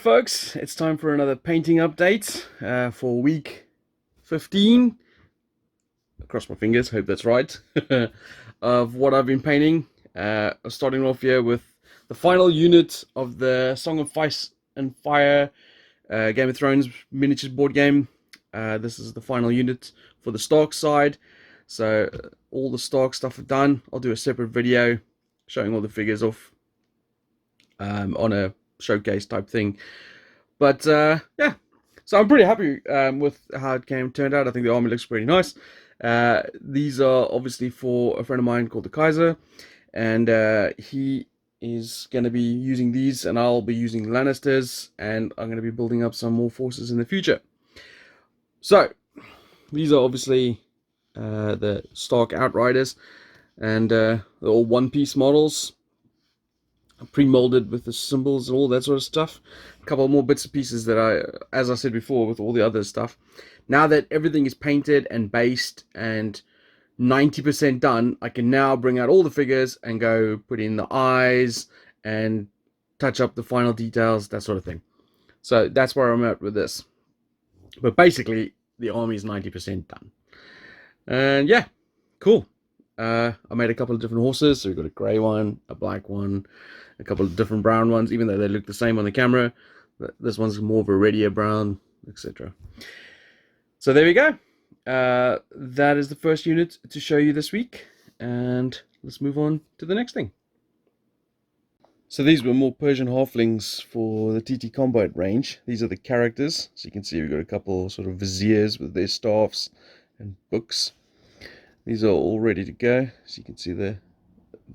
Alright folks, it's time for another painting update for week 15. Cross my fingers, hope that's right. Of what I've been painting. Starting off here with the final unit of the Song of Ice and Fire Game of Thrones miniatures board game. This is the final unit for the Stark side. So all the Stark stuff are done. I'll do a separate video showing all the figures off on a showcase type thing. But yeah, so I'm pretty happy with how it turned out. I think the army looks pretty nice. These are obviously for a friend of mine called the Kaiser, and he is going to be using these, and I'll be using Lannisters, and I'm going to be building up some more forces in the future. So these are obviously the Stark Outriders, and they're all one-piece models, pre-molded with the symbols and all that sort of stuff. A couple more bits and pieces that as I said before with all the other stuff, now that everything is painted and based and 90% done, I can now bring out all the figures and go put in the eyes and touch up the final details, that sort of thing. So that's where I'm at with this. But basically the army is 90% done. And yeah, cool. I made a couple of different horses. So we've got a grey one, a black one, a couple of different brown ones, even though they look the same on the camera. This one's more of a reddier brown, etc. So there we go. That is the first unit to show you this week. And let's move on to the next thing. So these were more Persian halflings for the TT Combat range. These are the characters. So you can see we've got a couple sort of viziers with their staffs and books. These are all ready to go, so you can see the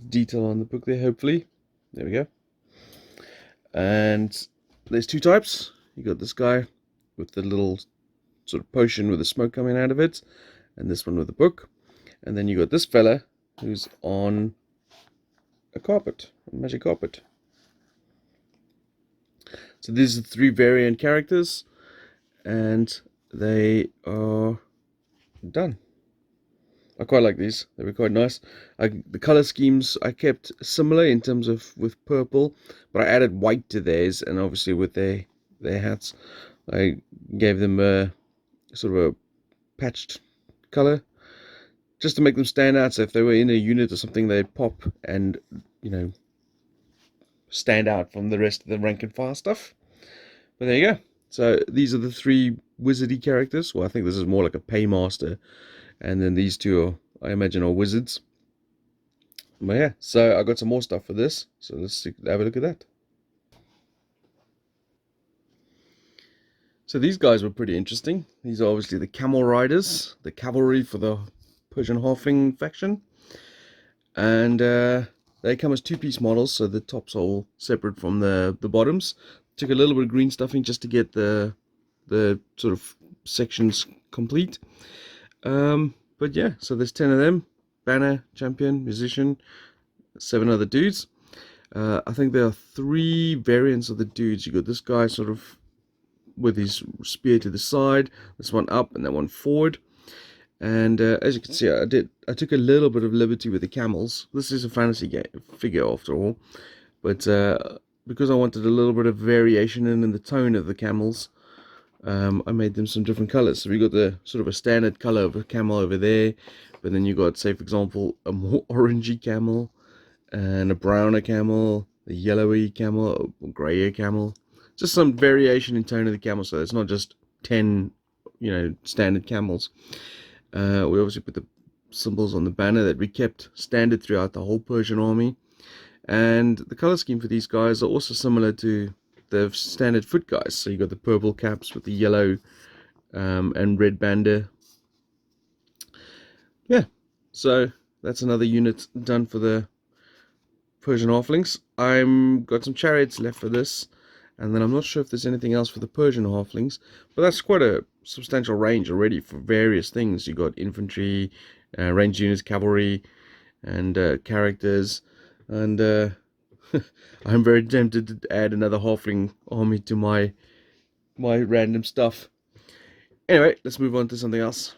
detail on the book there, hopefully. There we go. And there's two types. You got this guy with the little sort of potion with the smoke coming out of it, and this one with the book. And then you got this fella who's on a carpet, a magic carpet. So these are the three variant characters, and they are done. I quite like these. They were quite nice. The color schemes I kept similar in terms of with purple, but I added white to theirs, and obviously with their hats, I gave them a sort of a patched color just to make them stand out. So if they were in a unit or something, they'd pop and, you know, stand out from the rest of the rank and file stuff. But there you go. So these are the three wizardy characters. Well, I think this is more like a paymaster. And then these two are, I imagine, are wizards. But yeah, so I got some more stuff for this. So let's have a look at that. So these guys were pretty interesting. These are obviously the camel riders, the cavalry for the Persian halfling faction. And they come as two-piece models, so the tops are all separate from the bottoms. Took a little bit of green stuffing just to get the sort of sections complete. But yeah, so there's 10 of them. Banner, champion, musician, 7 other dudes. I think there are 3 variants of the dudes. You got this guy sort of with his spear to the side, this one up, and that one forward. And as you can see, I took a little bit of liberty with the camels. This is a fantasy figure after all, but because I wanted a little bit of variation in the tone of the camels, I made them some different colors. So we got the sort of a standard color of a camel over there, but then you got, say for example, a more orangey camel, and a browner camel, a yellowy camel, a grayer camel. Just some variation in tone of the camel, so it's not just 10, you know, standard camels. We obviously put the symbols on the banner that we kept standard throughout the whole Persian army, and the color scheme for these guys are also similar to the standard foot guys. So you got the purple caps with the yellow and red banner. Yeah, so that's another unit done for the Persian halflings. I'm got some chariots left for this, and then I'm not sure if there's anything else for the Persian halflings, but that's quite a substantial range already for various things. You got infantry, ranged units, cavalry, and characters, and I'm very tempted to add another halfling army to my random stuff. Anyway, let's move on to something else.